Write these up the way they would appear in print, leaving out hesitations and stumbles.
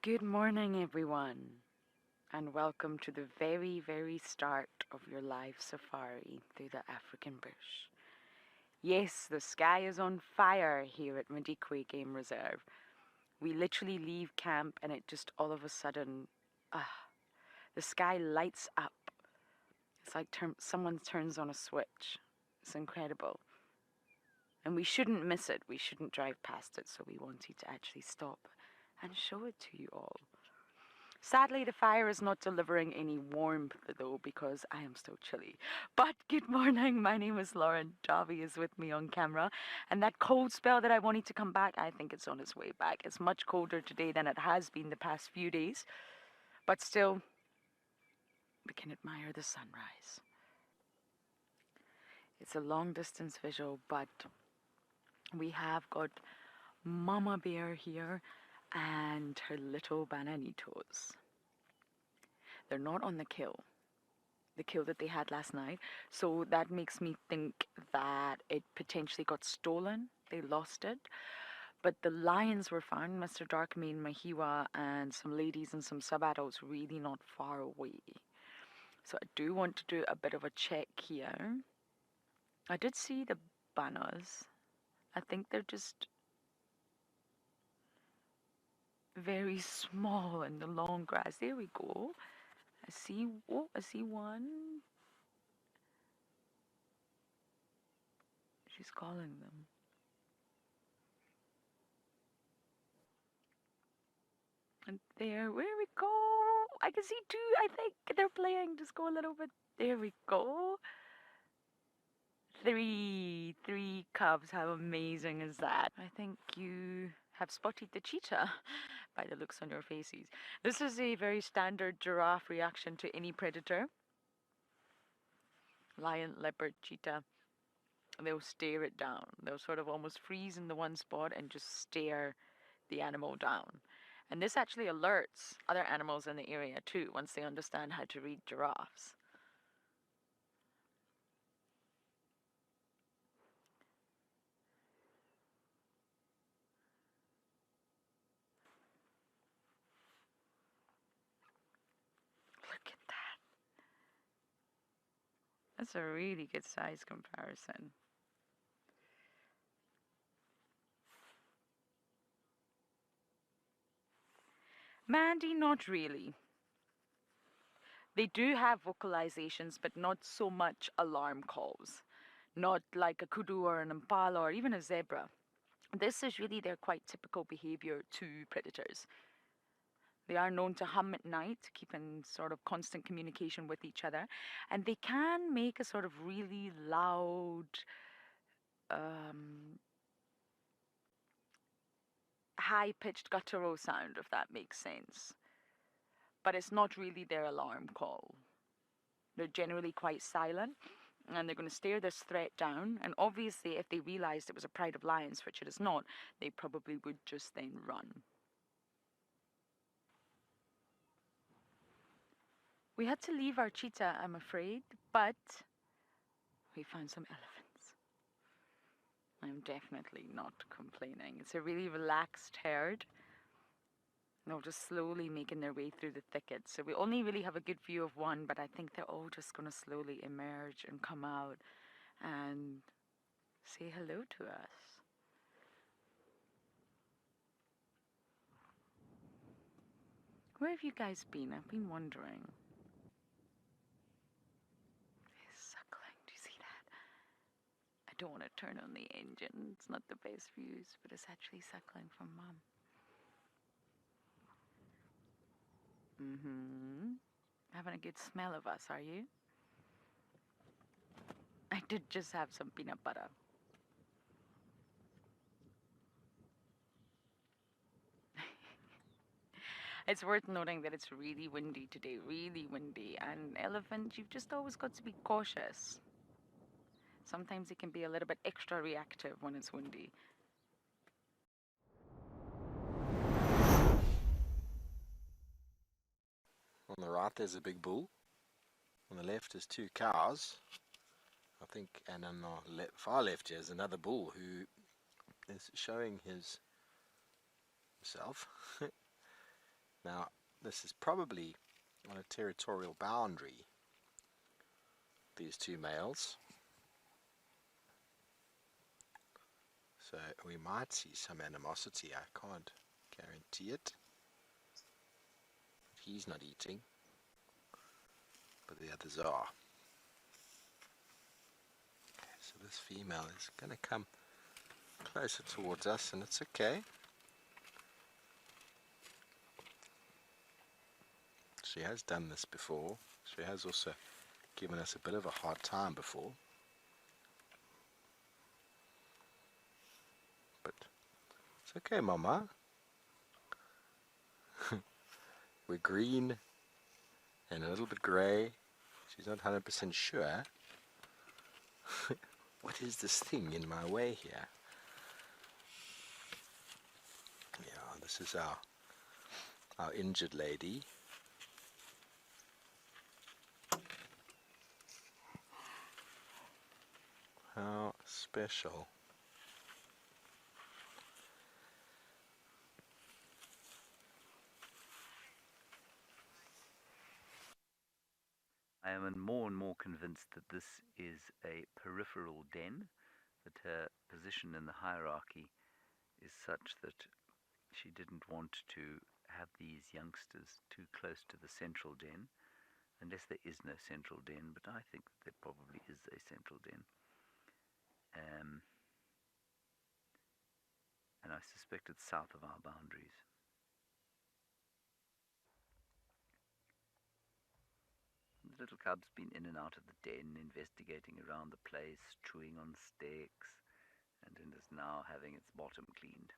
Good morning, everyone, and welcome to the very, very start of your life safari through the African bush. Yes, the sky is on fire here at Madikwe Game Reserve. We literally leave camp and it just all of a sudden, the sky lights up. It's like someone turns on a switch. It's incredible. And we shouldn't miss it. We shouldn't drive past it, so we wanted to actually stop and show it to you all. Sadly, the fire is not delivering any warmth, though, because I am still chilly. But good morning, my name is Lauren. Javi is with me on camera. And that cold spell that I wanted to come back, I think it's on its way back. It's much colder today than it has been the past few days. But still, we can admire the sunrise. It's a long distance visual, but we have got Mama Bear here and her little bananitos. They're not on the kill that they had last night, so that makes me think that it potentially got stolen. They lost it, but the lions were found, Mr. Darkmane, Mahiwa, and some ladies and some sub-adults really not far away. So I do want to do a bit of a check here. I did see the banners. I think they're just very small in the long grass. There we go. I see one. She's calling them. And there we go. I can see two, I think. They're playing. Just go a little bit. There we go. Three cubs. How amazing is that? I think you have spotted the cheetah by the looks on your faces. This is a very standard giraffe reaction to any predator. Lion, leopard, cheetah. They'll stare it down. They'll sort of almost freeze in the one spot and just stare the animal down. And this actually alerts other animals in the area too, once they understand how to read giraffes. Look at that. That's a really good size comparison. Mandy, not really. They do have vocalizations, but not so much alarm calls. Not like a kudu or an impala or even a zebra. This is really their quite typical behavior to predators. They are known to hum at night, to keep in sort of constant communication with each other. And they can make a sort of really loud, high-pitched guttural sound, if that makes sense. But it's not really their alarm call. They're generally quite silent, and they're going to stare this threat down. And obviously, if they realized it was a pride of lions, which it is not, they probably would just then run. We had to leave our cheetah, I'm afraid, but we found some elephants. I'm definitely not complaining. It's a really relaxed herd. They're just slowly making their way through the thicket. So we only really have a good view of one, but I think they're all just going to slowly emerge and come out and say hello to us. Where have you guys been? I've been wondering. It's suckling. Do you see that? I don't want to turn on the engine. It's not the best views, but it's actually suckling from Mum. Having a good smell of us, are you? I did just have some peanut butter. It's worth noting that it's really windy today, really windy. And elephants, you've just always got to be cautious. Sometimes it can be a little bit extra reactive when it's windy. On the right there's a big bull. On the left is two cows, I think, and on the far left is another bull who is showing himself. Now, this is probably on a territorial boundary, these two males. So we might see some animosity. I can't guarantee it. He's not eating, but the others are. Okay, so this female is going to come closer towards us, and it's okay. She has done this before. She has also given us a bit of a hard time before. But it's okay, Mama. We're green and a little bit grey. She's not 100% sure. What is this thing in my way here? Yeah, this is our injured lady. How special. I am more and more convinced that this is a peripheral den, that her position in the hierarchy is such that she didn't want to have these youngsters too close to the central den, unless there is no central den, but I think that there probably is a central den. And I suspect it's south of our boundaries. The little cub's been in and out of the den, investigating around the place, chewing on sticks, and it is now having its bottom cleaned.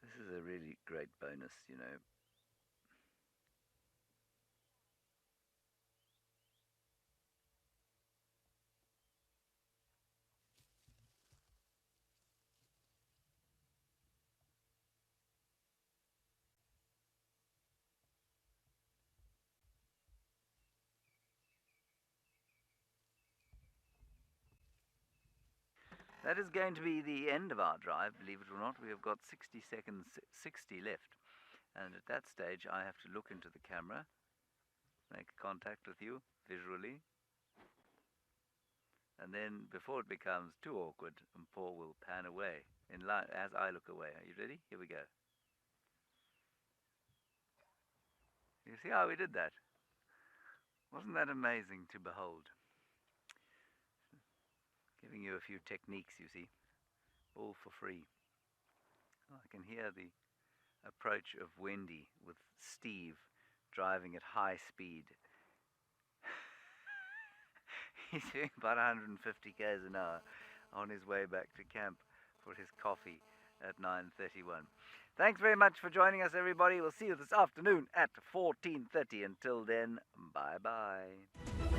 This is a really great bonus, you know. That is going to be the end of our drive, believe it or not. We have got 60 seconds, 60 left. And at that stage, I have to look into the camera, make contact with you visually. And then, before it becomes too awkward, Paul will pan away in line as I look away. Are you ready? Here we go. You see how we did that? Wasn't that amazing to behold? Giving you a few techniques, you see, all for free. Oh, I can hear the approach of Wendy with Steve driving at high speed. He's doing about 150 k's an hour on his way back to camp for his coffee at 9:31. Thanks very much for joining us, everybody. We'll see you this afternoon at 14:30. Until then, bye-bye.